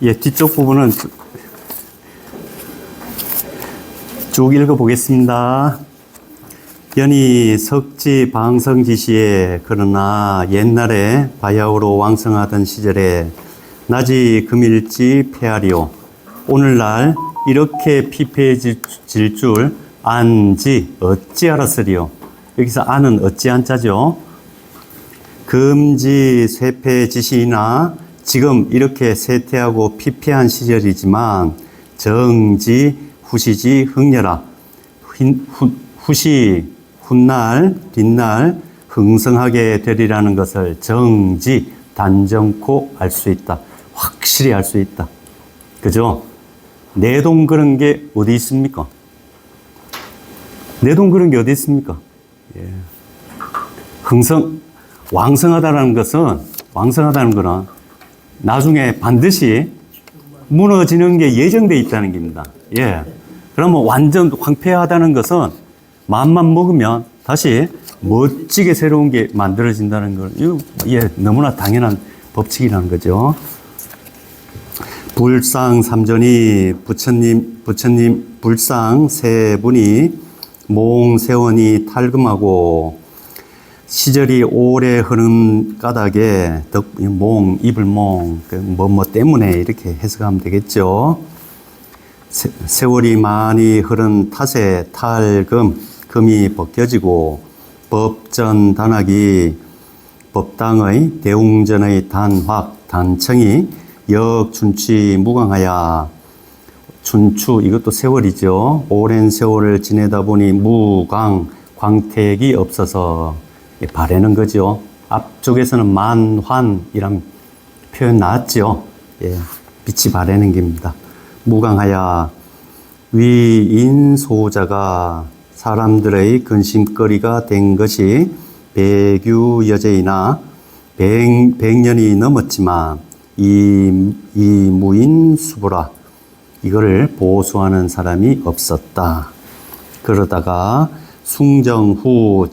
예, 뒤쪽 부분은 쭉 읽어보겠습니다. 연이 석지 방성지시에 그러나 옛날에 바야흐로 왕성하던 시절에 낮이 금일지 폐하리오. 오늘날 이렇게 피폐해질 줄 안지 어찌 알았으리요. 여기서 안은 어찌 안자죠. 금지 쇠폐지시나 지금 이렇게 쇠퇴하고 피폐한 시절이지만 정지 후시지 흥려라. 후시 훗날 뒷날 흥성하게 되리라는 것을 정지 단정코 알 수 있다. 확실히 알 수 있다. 그죠? 내동 그런 게 어디 있습니까? 내동 그런 게 어디 있습니까? 예. 왕성하다는 거는 나중에 반드시 무너지는 게 예정되어 있다는 겁니다. 예. 그러면 완전 황폐하다는 것은 마음만 먹으면 다시 멋지게 새로운 게 만들어진다는 걸, 예, 너무나 당연한 법칙이라는 거죠. 불상 삼전이 부처님 불상 세 분이 몽세원이 탈금하고 시절이 오래 흐른 까닭에 이불몽 뭐 때문에 이렇게 해석하면 되겠죠. 세월이 많이 흐른 탓에 금이 벗겨지고 법전 단학이 법당의 대웅전의 단청이 역춘취 무광하야. 춘추, 이것도 세월이죠. 오랜 세월을 지내다 보니 광택이 없어서 바래는 거죠. 앞쪽에서는 만환이란 표현 나왔죠. 예, 빛이 바래는 겁니다. 무광하야. 위인소자가 사람들의 근심거리가 된 것이 백유여제이나 100년이 넘었지만 이무인 수보라. 이거를 보수하는 사람이 없었다. 그러다가 숭정 기원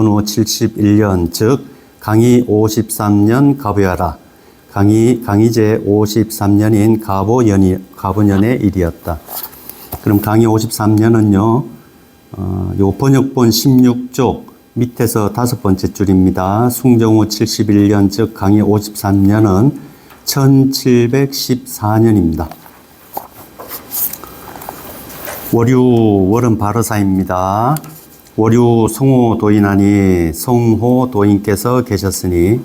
후 71년, 즉 강희 53년 가보야라. 강희제 53년인 가보년의 일이었다. 그럼 강희 53년은요, 요 번역본 16쪽 밑에서 5번째 줄입니다. 숭정후 71년, 즉 강희 53년은 1714년입니다. 월은 바르사입니다. 월유 성호도인하니 성호도인께서 계셨으니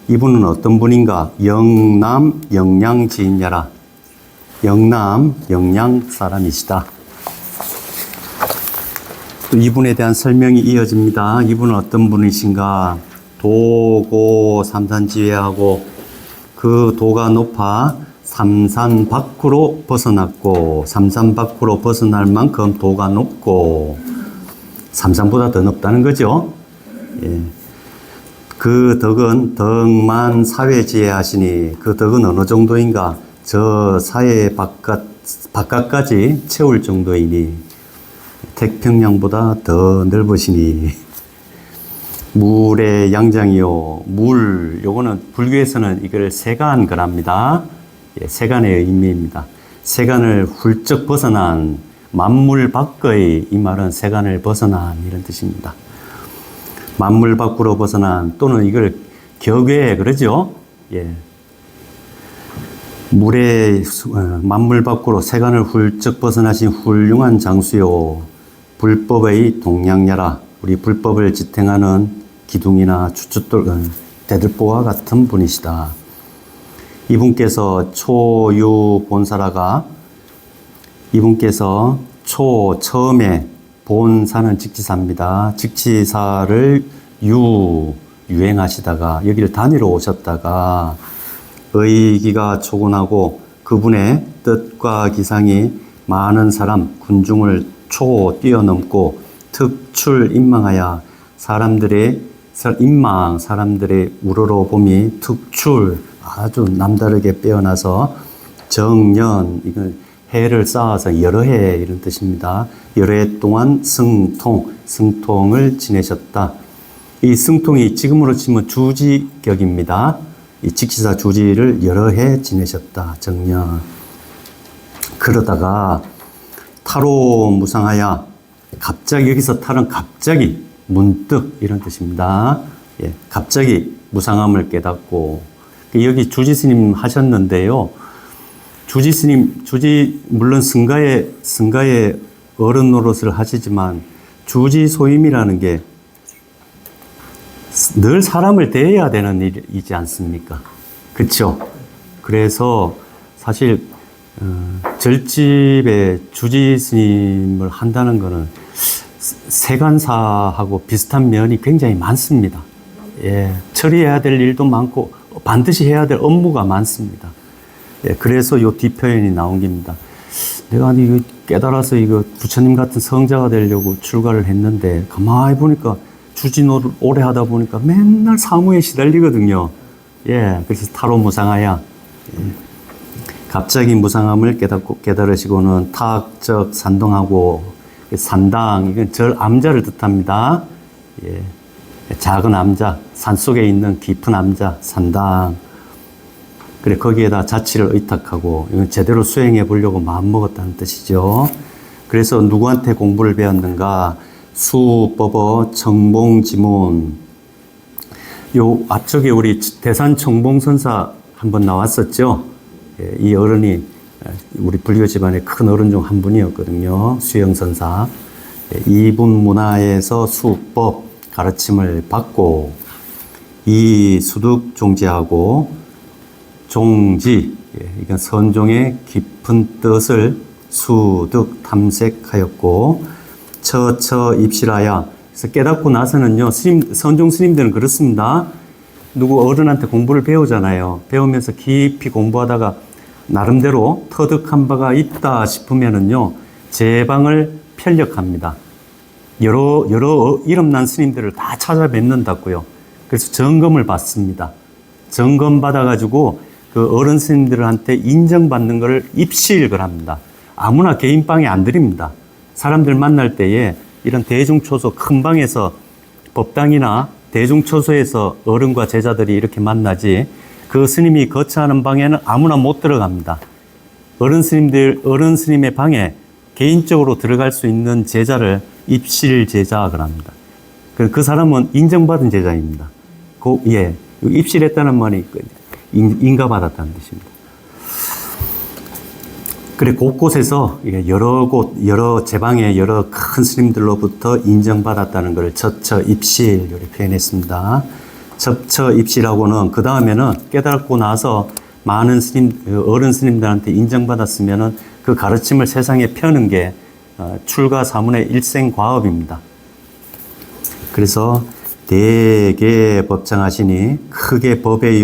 이분은 어떤 분인가? 영남 영양지인야라. 영남 영양 사람이시다. 또 이분에 대한 설명이 이어집니다. 이분은 어떤 분이신가? 도고 삼산지회하고 그 도가 높아 삼산 밖으로 벗어났고, 삼산 밖으로 벗어날 만큼 도가 높고, 삼산보다 더 높다는 거죠. 예. 그 덕은 덕만 사회지혜 하시니, 그 덕은 어느 정도인가? 저 사회 바깥까지 채울 정도이니, 태평양보다 더 넓으시니, 물의 양장이요. 요거는 불교에서는 이걸 세간거랍니다. 예, 세간의 의미입니다. 세간을 훌쩍 벗어난, 만물 밖의, 이 말은 세간을 벗어난 이런 뜻입니다. 만물 밖으로 벗어난, 또는 이걸 격외 그러죠. 예. 만물 밖으로 세간을 훌쩍 벗어나신 훌륭한 장수요. 불법의 동량야라. 우리 불법을 지탱하는 기둥이나 대들보와 같은 분이시다. 이분께서 처음에 본사는 직지사입니다. 직지사를 유행하시다가 여기를 다니러 오셨다가 의기가 초곤하고 그분의 뜻과 기상이 많은 사람, 군중을 뛰어넘고 특출인망하여 사람들의 우러러봄이 아주 남다르게 빼어나서 정년, 이건 해를 쌓아서 여러 해 이런 뜻입니다. 여러 해 동안 승통을 지내셨다. 이 승통이 지금으로 치면 주지격입니다. 이 직시사 주지를 여러 해 지내셨다. 정년. 그러다가 타로 무상하야. 갑자기 여기서 탈은 갑자기 문득 이런 뜻입니다. 예, 갑자기 무상함을 깨닫고 여기 주지스님 하셨는데요. 주지스님 물론 승가의 어른 노릇을 하시지만 주지소임이라는 게 늘 사람을 대해야 되는 일이지 않습니까? 그렇죠? 그래서 사실 절집에 주지스님을 한다는 것은 세간사하고 비슷한 면이 굉장히 많습니다. 예, 처리해야 될 일도 많고 반드시 해야 될 업무가 많습니다. 예, 그래서 요 뒷표현이 나온 겁니다. 내가 이거 깨달아서 이거 부처님 같은 성자가 되려고 출가를 했는데 가만히 보니까 주진호를 오래 하다 보니까 맨날 사무에 시달리거든요. 예, 그래서 타로 무상하야. 예. 갑자기 무상함을 깨달으시고는 타학적 산동하고 산당, 이건 절 암자를 뜻합니다. 예. 작은 암자, 산속에 있는 깊은 암자, 산당. 그래, 거기에다 자치를 의탁하고, 이건 제대로 수행해 보려고 마음먹었다는 뜻이죠. 그래서 누구한테 공부를 배웠는가? 수법어 청봉지문. 요 앞쪽에 우리 대산 청봉선사 한번 나왔었죠. 예, 이 어른이 우리 불교 집안의 큰 어른 중 한 분이었거든요. 수영선사. 예, 이분 문화에서 수법 가르침을 받고 이 수득 종지하고 종지, 예, 이건 선종의 깊은 뜻을 수득 탐색하였고 처처 입실하야. 그래서 깨닫고 나서는요, 선종 스님들은 그렇습니다. 누구 어른한테 공부를 배우잖아요. 배우면서 깊이 공부하다가 나름대로 터득한 바가 있다 싶으면은요, 제방을 편력합니다. 여러 이름난 스님들을 다 찾아뵙는다고요. 그래서 점검을 받습니다. 점검 받아가지고 그 어른 스님들한테 인정받는 것을 입실을 합니다. 아무나 개인방에 안 드립니다. 사람들 만날 때에 이런 대중초소 큰 방에서 법당이나 대중초소에서 어른과 제자들이 이렇게 만나지 그 스님이 거처하는 방에는 아무나 못 들어갑니다. 어른 스님의 방에 개인적으로 들어갈 수 있는 제자를 입실 제자라고 합니다. 그 사람은 인정받은 제자입니다. 예, 입실했다는 말이 인가받았다는 뜻입니다. 그래, 곳곳에서 여러 제방의 여러 큰 스님들로부터 인정받았다는 것을 처처 입실 이렇게 표현했습니다. 처처 입실하고는 그 다음에는 깨달고 나서 많은 어른 스님들한테 인정받았으면은 그 가르침을 세상에 펴는 게 출가 사문의 일생과업입니다. 그래서 대개 법정하시니 크게 법의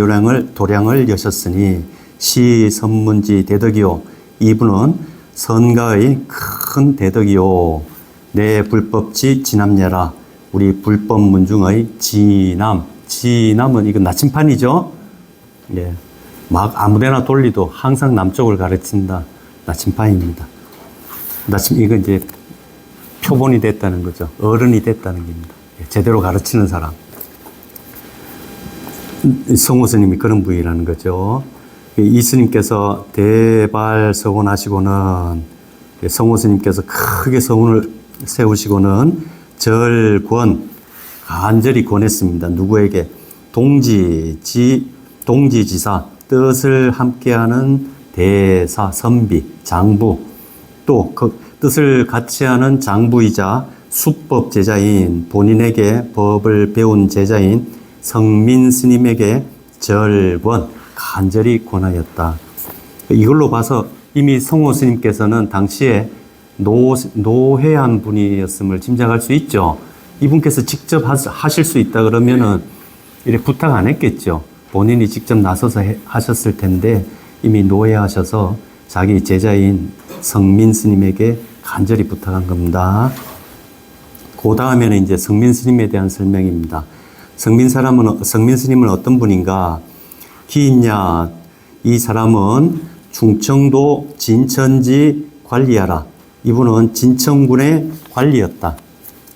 도량을 여셨으니 시 선문지 대덕이요. 이분은 선가의 큰 대덕이요. 내 불법지 진함녀라. 우리 불법 문중의 진함은 이건 나침판이죠. 예. 막 아무데나 돌리도 항상 남쪽을 가르친다. 나침판입니다. 이건 이제 표본이 됐다는 거죠. 어른이 됐다는 겁니다. 제대로 가르치는 사람. 성호 스님이 그런 분이라는 거죠. 이 스님께서 대발 서원하시고는 성호 스님께서 크게 서원을 세우시고는 절권 간절히 권했습니다. 누구에게? 동지지사 뜻을 함께하는 대사 선비 장부 또 그 뜻을 같이 하는 장부이자 수법 제자인 본인에게 법을 배운 제자인 성민 스님에게 절권 간절히 권하였다. 이걸로 봐서 이미 성호 스님께서는 당시에 노회한 분이었음을 짐작할 수 있죠. 이분께서 직접 하실 수 있다 그러면은 이렇게 부탁 안 했겠죠. 본인이 직접 나서서 하셨을 텐데 이미 노회하셔서 자기 제자인 성민 스님에게 간절히 부탁한 겁니다. 그 다음에는 이제 성민 스님에 대한 설명입니다. 성민 스님은 어떤 분인가? 기인야, 이 사람은 충청도 진천지 관리하라. 이분은 진천군의 관리였다.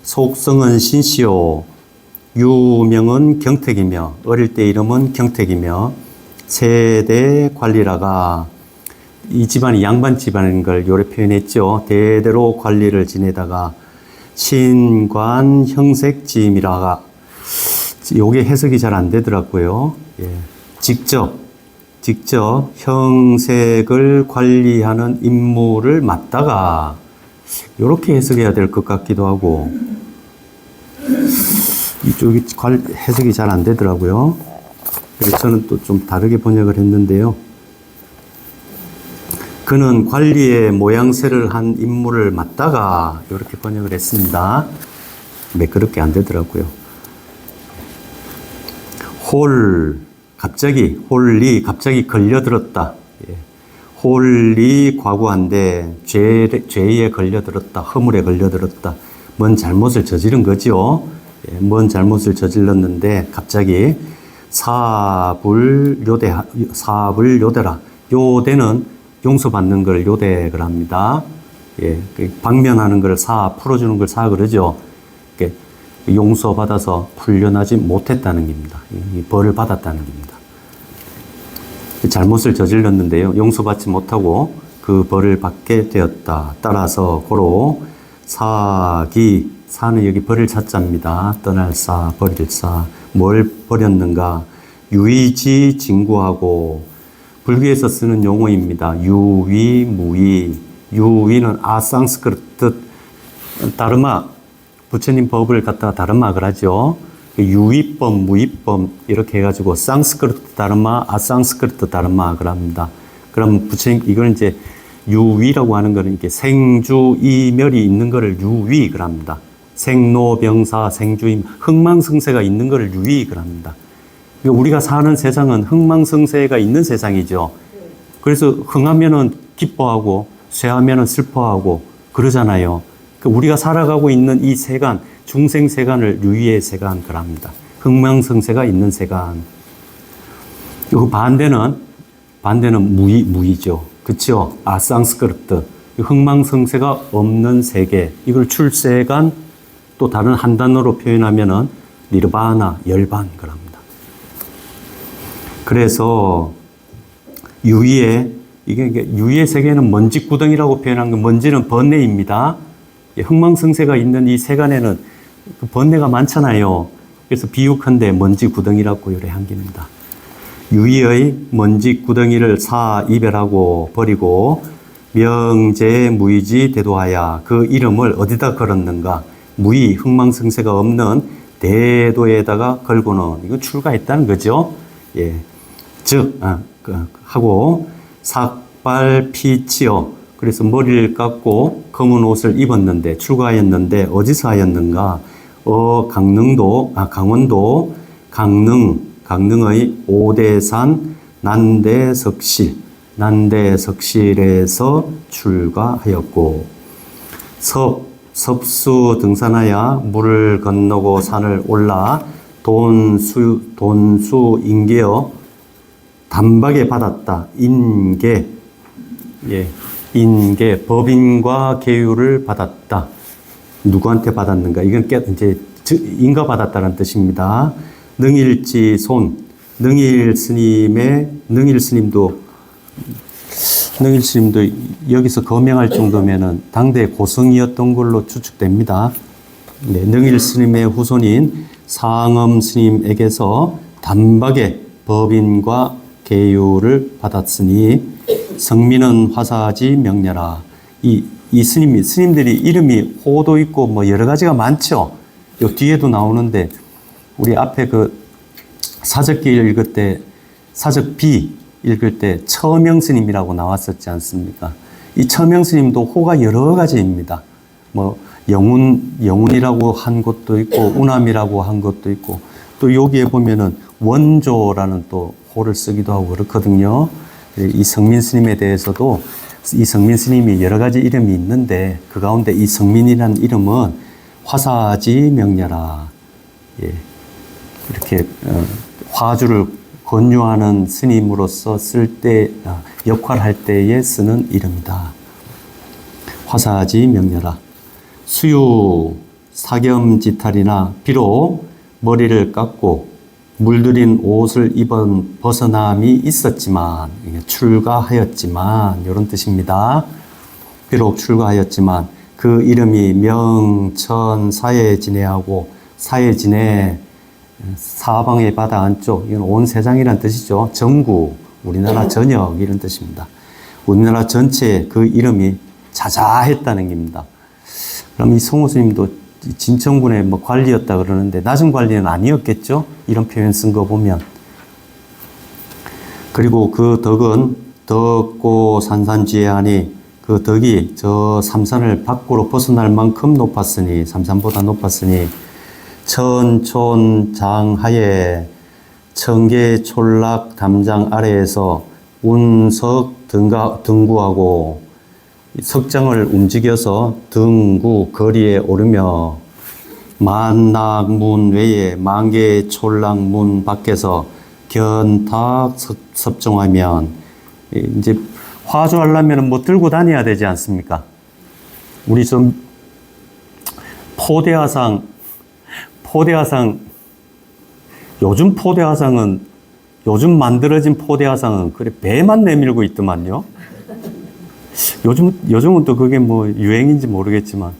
속성은 신시오. 유명은 경택이며 어릴 때 이름은 경택이며 세대 관리라가 이 집안이 양반 집안인 걸 요래 표현했죠. 대대로 관리를 지내다가 신관 형색지임이라가 요게 해석이 잘 안 되더라고요. 예. 직접 형색을 관리하는 임무를 맡다가 요렇게 해석해야 될 것 같기도 하고 이쪽이 해석이 잘 안 되더라고요. 그래서 저는 또 좀 다르게 번역을 했는데요. 그는 관리의 모양새를 한 임무를 맡다가 이렇게 번역을 했습니다. 매끄럽게 안 되더라고요. 홀리 갑자기 걸려들었다. 예. 홀리 과거한데 죄에 걸려들었다. 허물에 걸려들었다. 뭔 잘못을 저지른 거죠. 예. 뭔 잘못을 저질렀는데 갑자기 사불요대라. 요대는 용서받는 걸 요대를 합니다. 예, 방면하는 걸 풀어주는 걸 그러죠. 용서받아서 풀려나지 못했다는 겁니다. 벌을 받았다는 겁니다. 잘못을 저질렀는데요. 용서받지 못하고 그 벌을 받게 되었다. 따라서 고로 사는 여기 버릴 사자입니다. 떠날 사, 버릴 사. 뭘 버렸는가? 유의지 진구하고 불교에서 쓰는 용어입니다. 유의, 무의. 유의는 아상스크르트 다르마, 부처님 법을 갖다가 다르마를 하죠. 유의법, 무의법 이렇게 해가지고 상스크르트 다르마, 아상스크르트 다르마를 합니다. 그럼 부처님 이걸 이제 유의라고 하는 거는 이렇게 생주이멸이 있는 거를 유의를 합니다. 생로병사, 생주임, 흥망성쇠가 있는 거를 유의를 합니다. 우리가 사는 세상은 흥망성쇠가 있는 세상이죠. 그래서 흥하면은 기뻐하고 쇠하면은 슬퍼하고 그러잖아요. 우리가 살아가고 있는 이 세간, 중생 세간을 유의의 세간 그럽니다. 흥망성쇠가 있는 세간. 그 반대는 무의죠. 그렇죠? 아상스크르트. 흥망성쇠가 없는 세계. 이걸 출세간 또 다른 한 단어로 표현하면은 니르바나, 열반 그럽니다. 그래서 유의의 세계는 먼지구덩이라고 표현한 건 먼지는 번뇌입니다. 흥망성쇠가 있는 이 세간에는 번뇌가 많잖아요. 그래서 비유컨대 먼지구덩이라고 요래한 겁니다. 유의의 먼지구덩이를 이별하고 버리고 명제무의지 대도하야 그 이름을 어디다 걸었는가? 무의, 흥망성쇠가 없는 대도에다가 걸고는 이거 출가했다는 거죠. 예. 하고 삭발피치어 그래서 머리를 깎고 검은 옷을 입었는데 출가하였는데 어디서 하였는가? 강원도 강릉의 오대산 난대석실에서 출가하였고 섭수 등산하여 물을 건너고 산을 올라 돈수 인계어 단박에 받았다. 인계, 법인과 계율을 받았다. 누구한테 받았는가? 이건 이제 인가받았다는 뜻입니다. 능일 스님도 여기서 거명할 정도면은 당대 고성이었던 걸로 추측됩니다. 네, 능일 스님의 후손인 상엄 스님에게서 단박에 법인과 계율을 받았으니 성민은 화사지 명렬하. 이 스님들이 이름이 호도 있고 뭐 여러 가지가 많죠. 요 뒤에도 나오는데 우리 앞에 그 사적기 읽을 때 사적비 읽을 때 처명 스님이라고 나왔었지 않습니까? 이 처명 스님도 호가 여러 가지입니다. 뭐 영운이라고 한 것도 있고 운암이라고 한 것도 있고 또 여기에 보면은 원조라는 또 호를 쓰기도 하고 그렇거든요. 이 성민 스님에 대해서도 이 성민 스님이 여러 가지 이름이 있는데 그 가운데 이 성민이라는 이름은 화사지 명렬하. 예. 이렇게 화주를 권유하는 스님으로서 역할할 때에 쓰는 이름이다. 화사지 명렬하. 수유 사겸지탈이나 비록 머리를 깎고 물들인 옷을 입은 벗어남이 있었지만, 출가하였지만, 이런 뜻입니다. 비록 출가하였지만, 그 이름이 명천 사해진해하고, 사해진해, 사방의 바다 안쪽, 이건 온 세상이란 뜻이죠. 전국, 우리나라 전역, 이런 뜻입니다. 우리나라 전체에 그 이름이 자자했다는 겁니다. 그럼 이 송호 스님도 진천군의 뭐 관리였다 그러는데 낮은 관리는 아니었겠죠? 이런 표현 쓴 거 보면. 그리고 그 덕은 덕고 산산지혜하니 그 덕이 저 삼산을 밖으로 벗어날 만큼 높았으니, 삼산보다 높았으니, 천촌장하에 청계 촌락 담장 아래에서 운석 등구하고 석장을 움직여서 등구 거리에 오르며 만낙문 외에 만개 촌락문 밖에서 견탁 섭종하면, 이제 화주하려면 뭐 들고 다녀야 되지 않습니까? 우리 좀 포대화상, 요즘 포대화상은, 요즘 만들어진 포대화상은 그래 배만 내밀고 있더만요. 요즘은 또 그게 뭐 유행인지 모르겠지만,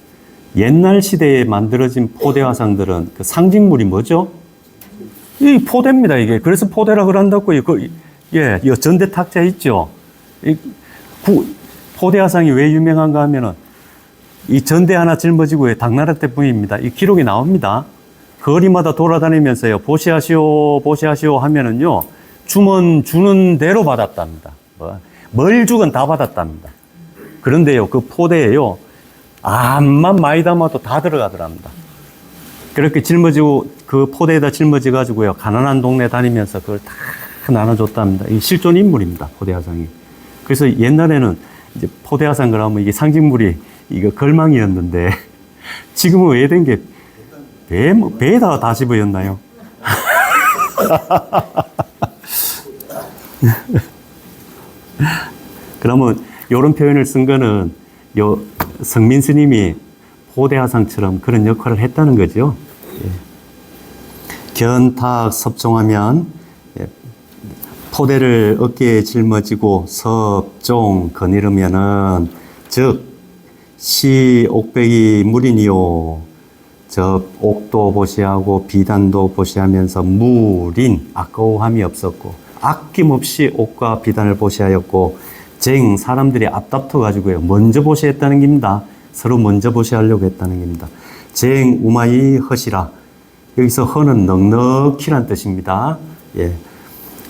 옛날 시대에 만들어진 포대화상들은 그 상징물이 뭐죠? 이 포대입니다, 이게. 그래서 포대라 그런다고, 예, 이 전대 탁자 있죠? 포대화상이 왜 유명한가 하면은, 이 전대 하나 짊어지고 당나라 때뿐입니다. 이 기록이 나옵니다. 거리마다 돌아다니면서요, 보시하시오 하면은요, 주는 대로 받았답니다. 뭘 주건 다 받았답니다. 그런데요, 그 포대에요, 암만 많이 담아도 다 들어가더랍니다. 그렇게 짊어지고, 그 포대에다 짊어져 가지고요, 가난한 동네 다니면서 그걸 다 나눠줬답니다. 이 실존 인물입니다, 포대화상이. 그래서 옛날에는 이제 포대화상 그러면 이게 상징물이 이거 걸망이었는데, 지금은 왜 된 게 배에다가 다 집어였나요? 그러면 이런 표현을 쓴 거는 요 성민 스님이 포대화상처럼 그런 역할을 했다는 거죠. 예. 견탁 섭종하면, 예. 포대를 어깨에 짊어지고 섭종 거니르면은, 즉 시 옥백이 물이니요, 저 옥도 보시하고 비단도 보시하면서 물인, 아까움이 없었고 아낌없이 옥과 비단을 보시하였고, 쟁 사람들이 앞다퉈 가지고요 먼저 보시했다는 겁니다. 서로 먼저 보시하려고 했다는 겁니다. 쟁 우마이 허시라, 여기서 허는 넉넉히란 뜻입니다. 예,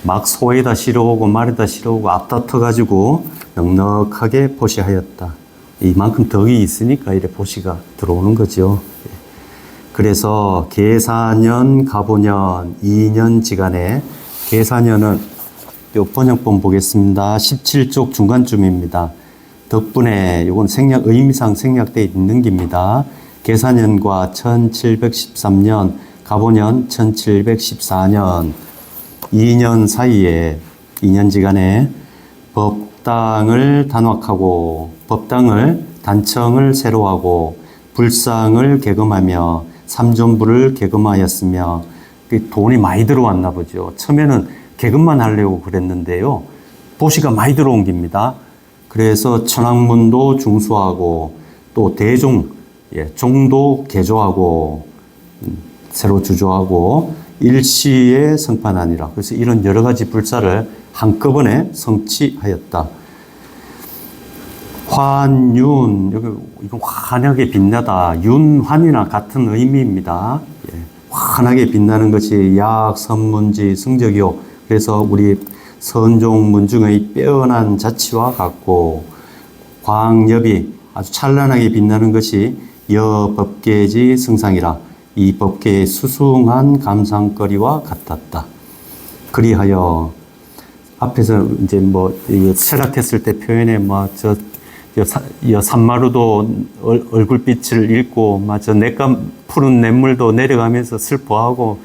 막 소에다 실어오고 말에다 실어오고 앞다퉈 가지고 넉넉하게 보시하였다. 이만큼 덕이 있으니까 이래 보시가 들어오는 거죠. 그래서 계사년, 가보년, 2년 지간에, 계사년은 요 번역본 보겠습니다. 17쪽 중간쯤입니다. 덕분에 이건 의미상 생략되어 있는 겁니다. 계사년과 1713년, 가보년 1714년, 2년 사이에, 2년 지간에 법당을 단확하고, 법당을 단청을 새로 하고, 불상을 개금하며 삼존부를 개금하였으며, 돈이 많이 들어왔나 보죠. 처음에는 개금만 하려고 그랬는데요, 보시가 많이 들어온 겁니다. 그래서 천왕문도 중수하고, 또 대종, 예, 종도 개조하고, 새로 주조하고, 일시에 성판하니라. 그래서 이런 여러 가지 불사를 한꺼번에 성취하였다. 환윤, 여기 이건 환하게 빛나다, 윤환이나 같은 의미입니다. 예, 환하게 빛나는 것이 약 선문지 성적이요, 그래서 우리 선종 문중의 빼어난 자치와 같고, 광엽이 아주 찬란하게 빛나는 것이 여법계지 성상이라, 이 법계의 수숭한 감상거리와 같았다. 그리하여 앞에서 이제 뭐 철학했을 때 표현에 산마루도 얼굴빛을 잃고, 저 냇가 푸른 냇물도 내려가면서 슬퍼하고,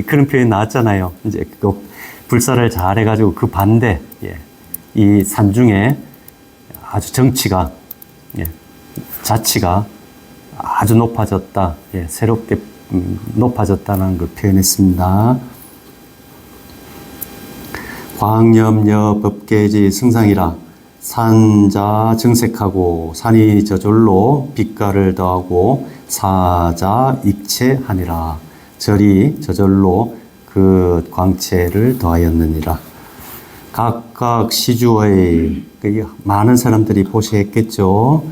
그런 표현이 나왔잖아요. 이제 그 불사를 잘 해가지고 그 반대, 예, 이 산중에 아주 정치가, 예, 자치가 아주 높아졌다, 예, 새롭게 높아졌다는 걸 표현했습니다. 광염여 법계지 승상이라 산자 정색하고 산이 저절로 빛깔을 더하고 사자 익체하니라. 절이 저절로 그 광채를 더하였느니라. 각각 시주의 많은 사람들이 보시했겠죠.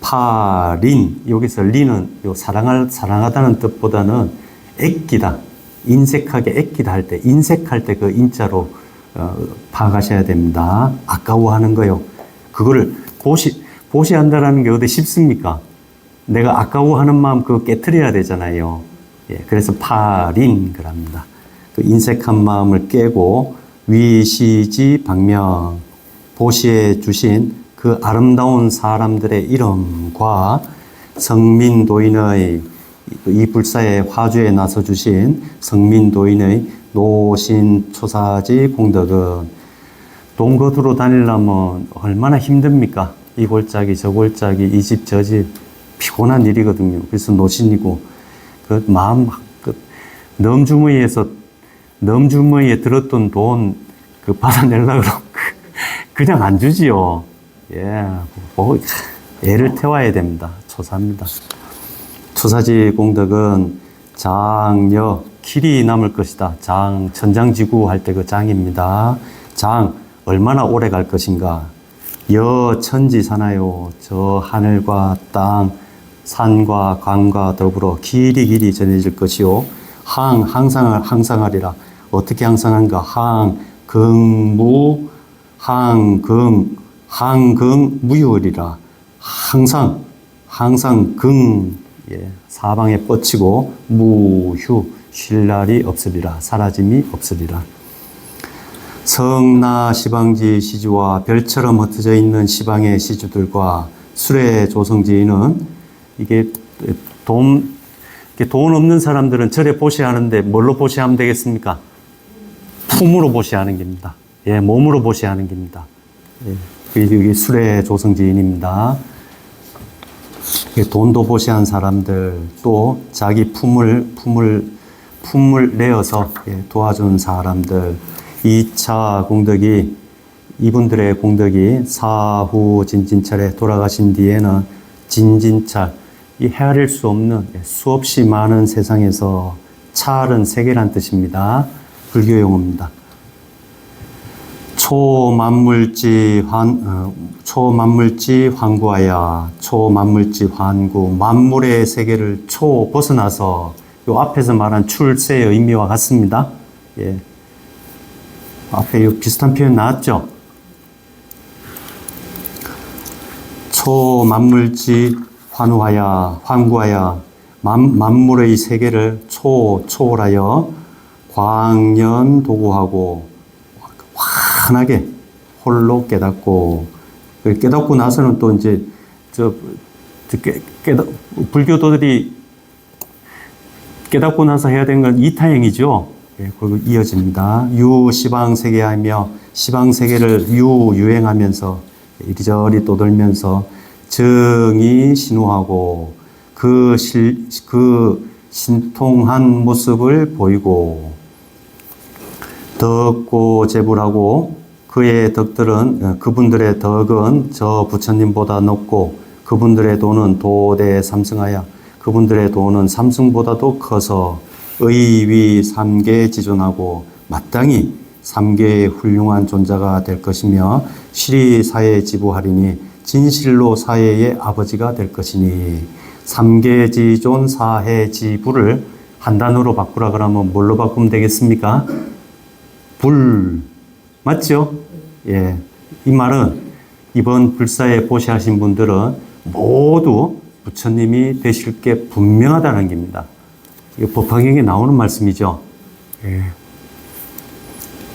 파린, 여기서 린은 요 사랑하다는 뜻보다는 애끼다, 인색하게 애끼다 할 때, 인색할 때 그 인자로 파악하셔야 됩니다. 아까워하는 거요. 그거를 보시한다라는 게 어디 쉽습니까? 내가 아까워하는 마음 그거 깨트려야 되잖아요. 예, 그래서 파린 그럽니다. 그 인색한 마음을 깨고 위시지 방명, 보시해 주신 그 아름다운 사람들의 이름과 성민도인의 이 불사의 화주에 나서 주신 성민도인의 노신초사지 공덕은 동거두로 다니려면 얼마나 힘듭니까? 이 골짜기 저 골짜기 이 집 저 집 피곤한 일이거든요. 그래서 노신이고 그 마음 그 넘주머니에 들었던 돈 그 받아내려고 그냥 안 주지요. 예, 애를 태워야 됩니다. 초사입니다. 초사지 공덕은 장여 길이 남을 것이다. 천장지구 할 때 그 장입니다. 장 얼마나 오래 갈 것인가. 여 천지사나요. 저 하늘과 땅, 산과 강과 더불어 길이 전해질 것이요. 항상하리라. 어떻게 항상한가? 항금무유리라. 항상 사방에 뻗치고 무휴 쉴 날이 없으리라. 사라짐이 없으리라. 성나 시방지 시주와 별처럼 흩어져 있는 시방의 시주들과 수레 조성지인은 이게 돈 없는 사람들은 절에 보시하는데 뭘로 보시하면 되겠습니까? 품으로 보시하는 겁니다. 예, 몸으로 보시하는 겁니다. 예, 이게 수레 조성지인입니다. 돈도 보시한 사람들 또 자기 품을 내어서 도와준 사람들 2차 공덕이 이분들의 공덕이 사후 진진철에 돌아가신 뒤에는 진진철 이 헤아릴 수 없는 수없이 많은 세상에서 찰은 세계란 뜻입니다. 불교 용어입니다. 초만물지 환구하야 초만물지 환구 만물의 세계를 벗어나서 요 앞에서 말한 출세의 의미와 같습니다. 예. 앞에 요 비슷한 표현 나왔죠? 초만물지 환구하야 만물의 세계를 초월하여 광연도구하고 환하게 홀로 깨닫고 나서는 또 이제 불교도들이 깨닫고 나서 해야 되는 건 이타행이죠. 그리고 이어집니다. 유시방세계하며 시방세계를 유행하면서 이리저리 떠돌면서 정이 신호하고 그 신통한 모습을 보이고 덕고 재불하고 그의 덕들은 그분들의 덕은 저 부처님보다 높고 그분들의 도는 도대 삼승하여 그분들의 도는 삼승보다도 커서 의위 삼계 지존하고 마땅히 삼계의 훌륭한 존자가 될 것이며 실이 사회 지부하리니 진실로 사회의 아버지가 될 것이니 삼계 지존 사해 지부를 한 단어로 바꾸라 그러면 뭘로 바꾸면 되겠습니까? 불 맞죠? 예, 이 말은 이번 불사에 보시하신 분들은 모두 부처님이 되실 게 분명하다는 겁니다. 이거 법화경에 나오는 말씀이죠. 예.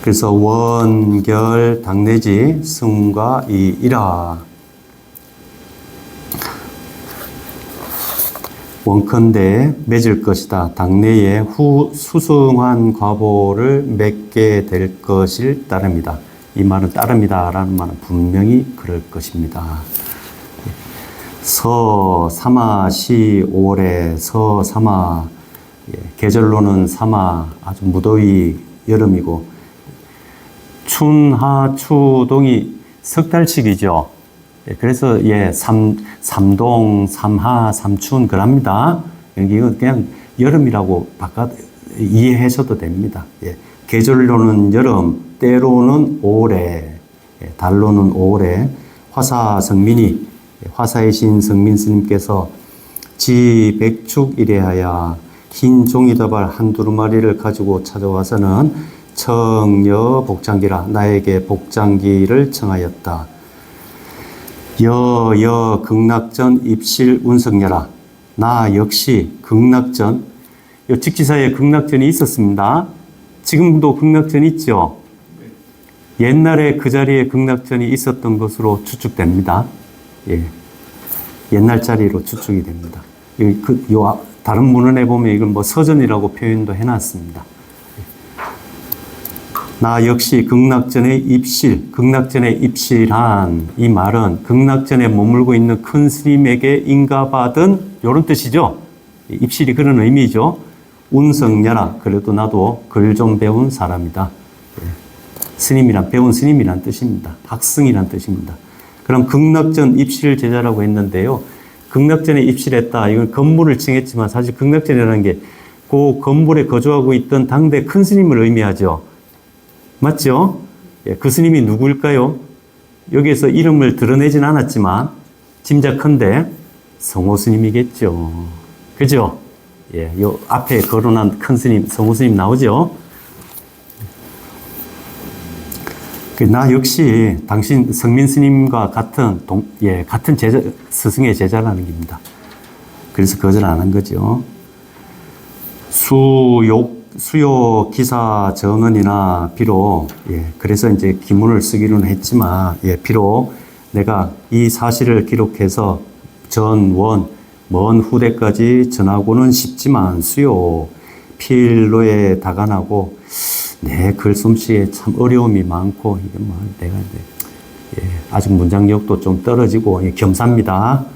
그래서 원결 당내지 승과 이이라 원컨대 맺을 것이다. 당내에 수승한 과보를 맺게 될 것일 따릅니다. 이 말은 따릅니다. 라는 말은 분명히 그럴 것입니다. 서삼아 시 5월에 서삼아 계절로는 삼아 아주 무더위 여름이고 춘, 하, 추, 동이 석 달씩이죠. 그래서 삼동, 삼하, 삼춘 그럽니다. 이건 그냥 여름이라고 바꿔 이해하셔도 됩니다. 계절로는 여름, 때로는 올해, 달로는 올해. 화사성민이, 화사의 신 성민 스님께서 지백축이래하여 흰 종이다발 한두루마리를 가지고 찾아와서는 청여 복장기라, 나에게 복장기를 청하였다. 여 극락전 입실 운석녀라. 나 역시 극락전, 직지사에 극락전이 있었습니다. 지금도 극락전이 있죠. 옛날에 그 자리에 극락전이 있었던 것으로 추측됩니다. 옛날 자리로 추측이 됩니다. 다른 문헌에 보면 이걸 뭐 서전이라고 표현도 해놨습니다. 나 역시 극락전에 입실한 이 말은 극락전에 머물고 있는 큰 스님에게 인가받은 이런 뜻이죠. 입실이 그런 의미죠. 운석녀라. 그래도 나도 글 좀 배운 사람이다. 배운 스님이란 뜻입니다. 학승이란 뜻입니다. 그럼 극락전 입실 제자라고 했는데요. 극락전에 입실했다. 이건 건물을 칭했지만 사실 극락전이라는 게 그 건물에 거주하고 있던 당대 큰 스님을 의미하죠. 맞죠? 그 스님이 누구일까요? 여기에서 이름을 드러내진 않았지만 짐작컨대 성호 스님이겠죠. 그죠? 요 앞에 거론한 큰 스님, 성호 스님 나오죠? 나 역시 당신 성민 스님과 같은 제자, 스승의 제자라는 겁니다. 그래서 거절 안 한 거죠. 수요 기사 정언이나 비록, 그래서 이제 기문을 쓰기로는 했지만, 비록 내가 이 사실을 기록해서 먼 후대까지 전하고는 싶지만, 수요 필로에 다간하고, 내 글솜씨에 참 어려움이 많고, 이게 뭐, 내가 이제, 아직 문장력도 좀 떨어지고, 겸사입니다.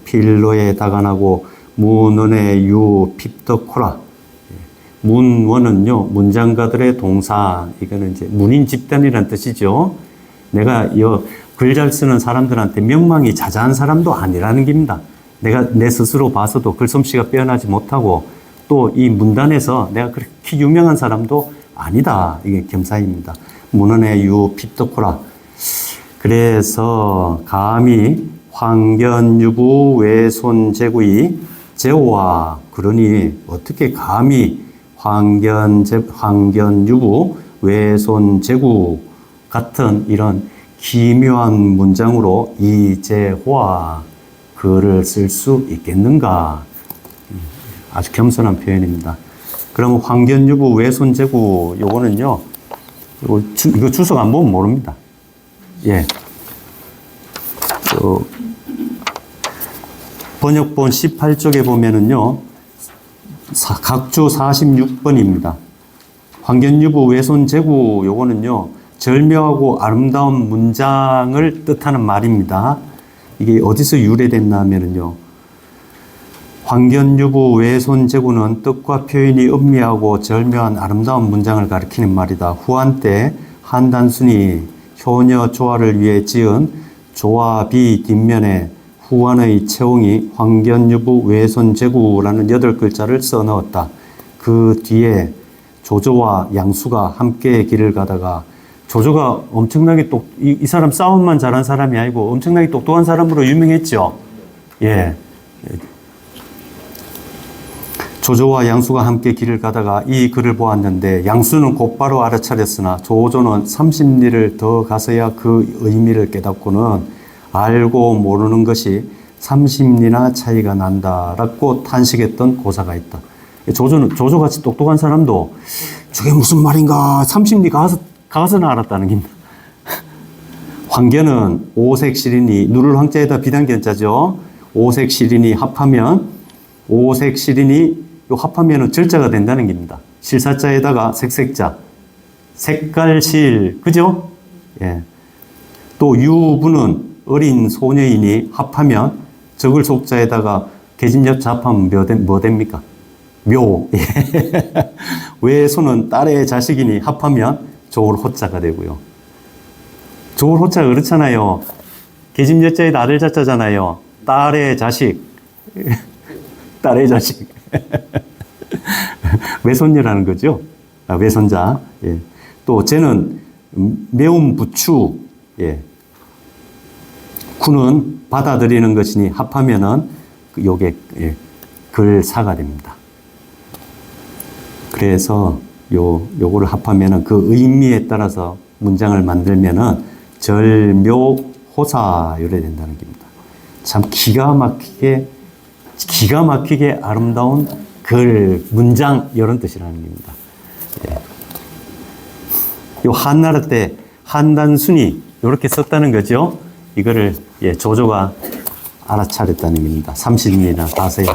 필로에 다간하고, 문헌의 유 핍덕코라. 문원은요, 문장가들의 동사, 이거는 이제 문인 집단이라는 뜻이죠. 내가 글 잘 쓰는 사람들한테 명망이 자자한 사람도 아니라는 겁니다. 내가 내 스스로 봐서도 글솜씨가 빼어나지 못하고, 또 이 문단에서 내가 그렇게 유명한 사람도 아니다. 이게 겸사입니다. 문헌의 유 핍덕코라. 그래서 감히 황견유부 외손제구이 제오와, 그러니 어떻게 감히 황견유부 외손제구 같은 이런 기묘한 문장으로 이제화 글을 쓸 수 있겠는가? 아주 겸손한 표현입니다. 그럼 황견유부 외손제구 요거는요, 이거 주석 안 보면 모릅니다. 번역본 18쪽에 보면은요, 각주 46번입니다. 황견유부 외손제구 요거는요, 절묘하고 아름다운 문장을 뜻하는 말입니다. 이게 어디서 유래됐나 하면은요, 황견유부 외손제구는 뜻과 표현이 음미하고 절묘한 아름다운 문장을 가리키는 말이다. 후한 때 한단순이 효녀 조화를 위해 지은 조화비 뒷면에 후한의 채옹이 황견유부 외손제구라는 8글자를 써 넣었다. 그 뒤에 조조와 양수가 함께 길을 가다가, 조조가 엄청나게 이 사람 싸움만 잘한 사람이 아니고 엄청나게 똑똑한 사람으로 유명했죠. 조조와 양수가 함께 길을 가다가 이 글을 보았는데, 양수는 곧바로 알아차렸으나 조조는 30리를 더 가서야 그 의미를 깨닫고는 알고 모르는 것이 30리나 차이가 난다라고 탄식했던 고사가 있다. 조조같이 똑똑한 사람도 저게 무슨 말인가 30리 가서는 알았다는 겁니다. 황견은 오색시린이, 누를 황자에다 비단견자죠. 오색시린이 합하면, 합하면은 절자가 된다는 겁니다. 실사자에다가 색색자, 색깔실, 그죠? 또 유부는 어린 소녀이니 합하면 적을 속자에다가 계집nhập 잡하면 뭐 됩니까? 묘. 외손은 딸의 자식이니 합하면 조울 호자가 되고요. 조호자가 그렇잖아요. 계집 여자의 아들 자자잖아요. 딸의 자식. 딸의 자식. 외손녀라는 거죠. 아, 외손자. 예. 또 쟤는 매운 부추. 예. 구는 받아들이는 것이니 합하면은 요게 예, 글사가 됩니다. 그래서 요거를 합하면은 그 의미에 따라서 문장을 만들면은 절묘호사 요래 된다는 겁니다. 참 기가 막히게 아름다운 글, 문장 이런 뜻이라는 겁니다. 예. 요 한나라 때 한단순이 이렇게 썼다는 거죠. 이거를 예, 조조가 알아차렸다는 겁니다. 30년이나 가세요.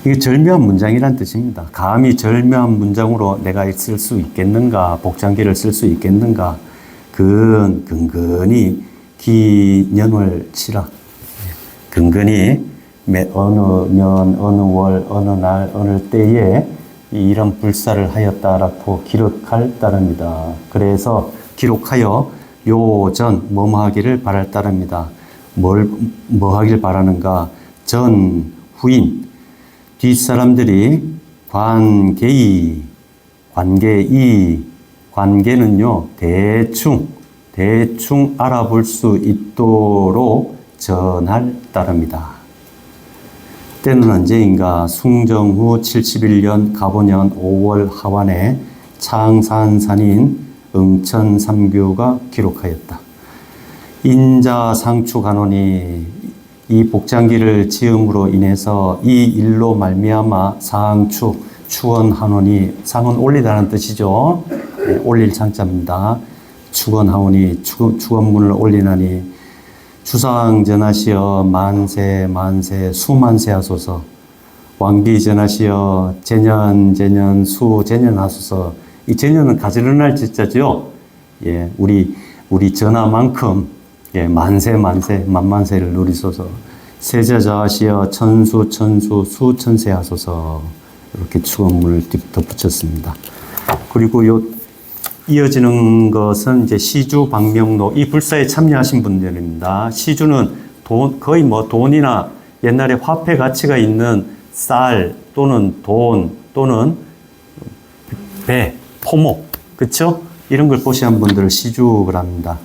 이게 절묘한 문장이란 뜻입니다. 감히 절묘한 문장으로 내가 쓸 수 있겠는가, 복장기를 쓸 수 있겠는가, 그건 근근히 기년월 치라. 근근히 어느 년, 어느 월, 어느 날, 어느 때에 이런 불사를 하였다라고 기록할 따릅니다. 그래서 기록하여 요전 뭐뭐 하기를 바랄 따릅니다. 뭐 하길 바라는가? 전 후인 뒷사람들이 관계는요 대충 알아볼 수 있도록 전할 따릅니다. 때는 언제인가? 숭정후 71년 가보년 5월 하완에 창산산인 응천삼교가 기록하였다. 인자상추간원이 이 복장기를 지음으로 인해서 이 일로 말미암아 추원하노니, 상은 올리다는 뜻이죠. 네, 올릴 창자입니다. 추원하오니 추원문을 올리나니 주상 전하시어 만세 수만세 하소서. 왕비 전하시어 제년 수 제년하소서. 이 제년은 가지런할 지자죠. 예, 우리 전하만큼 예, 만만세를 누리소서. 세자자하시어 천수 수천세 하소서. 이렇게 축원문을 덧붙였습니다. 그리고 이어지는 것은 이제 시주 방명록, 이 불사에 참여하신 분들입니다. 시주는 거의 돈이나 옛날에 화폐 가치가 있는 쌀 또는 돈 또는 배, 포목, 그쵸? 이런 걸 보시한 분들을 시주를 합니다.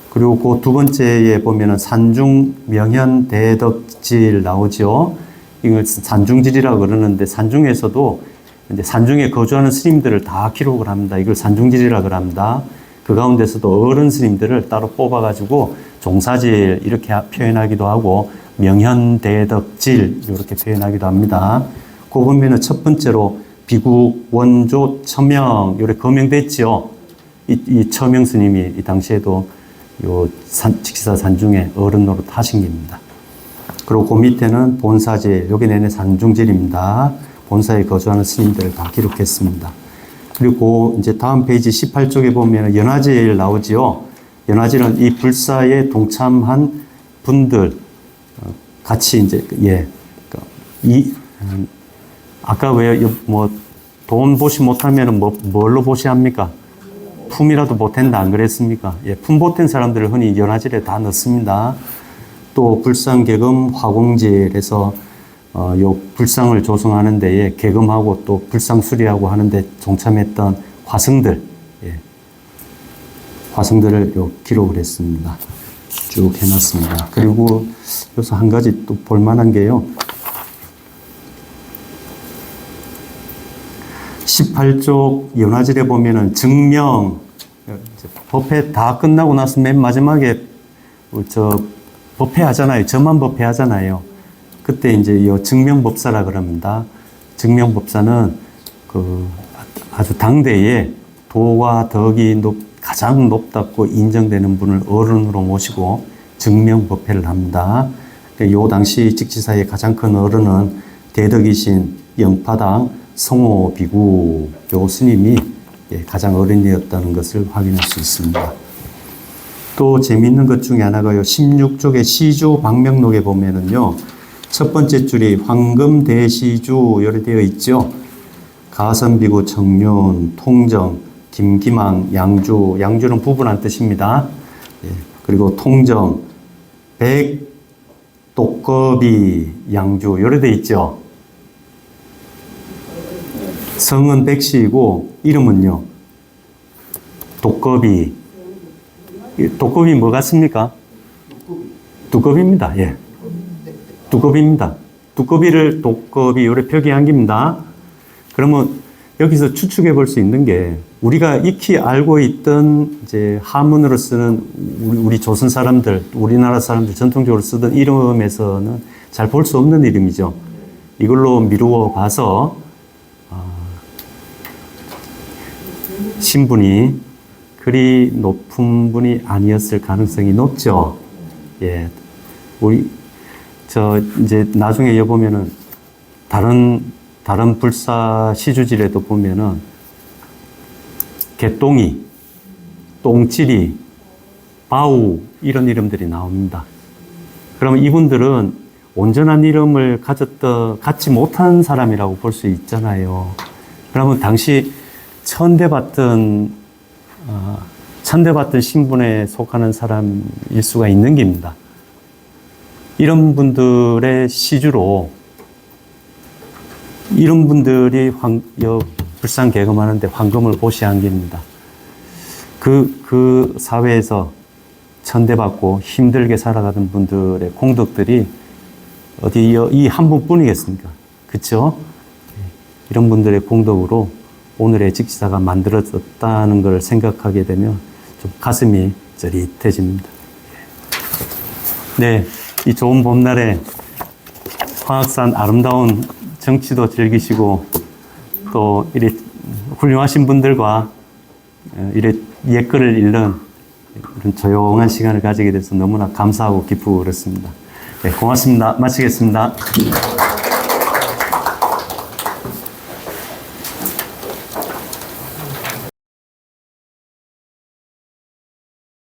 그리고 그 두 번째에 보면은 산중 명현 대덕질 나오죠. 이걸 산중질이라고 그러는데, 산중에서도 이제 산중에 거주하는 스님들을 다 기록을 합니다. 이걸 산중질이라고 합니다. 그 가운데서도 어른 스님들을 따로 뽑아가지고 종사질 이렇게 표현하기도 하고, 명현 대덕질 이렇게 표현하기도 합니다. 그 보면은 첫 번째로 비구 원조 처명 이렇게 거명됐죠. 이 처명 스님이 이 당시에도 직시사 산중에 어른 노릇 하신 겁니다. 그리고 그 밑에는 본사질, 여기 내내 산중질입니다. 본사에 거주하는 스님들을 다 기록했습니다. 그리고 이제 다음 페이지 18쪽에 보면 연화질 나오지요. 연화질은 이 불사에 동참한 분들 같이 이제 아까 왜 돈 보시 못하면 뭘로 보시합니까? 품이라도 보탠다 안 그랬습니까? 예, 품 보탠 사람들을 흔히 연화질에 다 넣습니다. 또 불상계금 화공질에서 요 불상을 조성하는 데에 계금하고 또 불상 수리하고 하는데 동참했던 화승들, 예, 화승들을 기록을 했습니다. 쭉 해놨습니다. 그리고 여기서 한 가지 또 볼만한 게요. 18쪽 연화질에 보면은 증명, 법회 다 끝나고 나서 맨 마지막에 법회 하잖아요. 저만 법회 하잖아요. 그때 이제 이 증명법사라 그럽니다. 증명법사는 아주 당대에 도와 덕이 가장 높다고 인정되는 분을 어른으로 모시고 증명법회를 합니다. 이 당시 직지사의 가장 큰 어른은 대덕이신 영파당 성호 비구 요 스님이 가장 어른이었다는 것을 확인할 수 있습니다. 또 재미있는 것 중에 하나가요. 16쪽의 시주 방명록에 보면은요. 첫 번째 줄이 황금 대시주 이렇게 되어 있죠. 가선비구 청륜, 통정, 김기망, 양주, 양주는 부부란 뜻입니다. 예, 그리고 통정, 백, 독거비, 양주, 요래 돼 있죠. 성은 백씨이고, 이름은요, 독거비. 독거비 뭐 같습니까? 두꺼비입니다. 예. 두꺼비입니다. 두꺼비를 독거비, 요래 표기한 겁니다. 그러면 여기서 추측해 볼 수 있는 게 우리가 익히 알고 있던 이제 하문으로 쓰는 우리 조선 사람들, 우리나라 사람들 전통적으로 쓰던 이름에서는 잘 볼 수 없는 이름이죠. 이걸로 미루어 봐서 신분이 그리 높은 분이 아니었을 가능성이 높죠. 예. 이제 나중에 여보면은 다른 불사 시주질에도 보면은 개똥이, 똥찌리, 바우 이런 이름들이 나옵니다. 그러면 이분들은 온전한 이름을 갖지 못한 사람이라고 볼 수 있잖아요. 그러면 당시 천대받던 신분에 속하는 사람일 수가 있는 겁니다. 이런 분들의 시주로 이런 분들이 불상 개검하는데 황금을 보시한 겁니다. 그 사회에서 천대받고 힘들게 살아가던 분들의 공덕들이 어디 이 한 분뿐이겠습니까? 그렇죠? 이런 분들의 공덕으로 오늘의 직사가 만들어졌다는 걸 생각하게 되면 좀 가슴이 쩌릿해집니다. 네, 이 좋은 봄날에 황악산 아름다운 정치도 즐기시고 또 이래 훌륭하신 분들과 이래 옛글을 읽는 이런 조용한 시간을 가지게 돼서 너무나 감사하고 기쁘고 그렇습니다. 네, 고맙습니다. 마치겠습니다.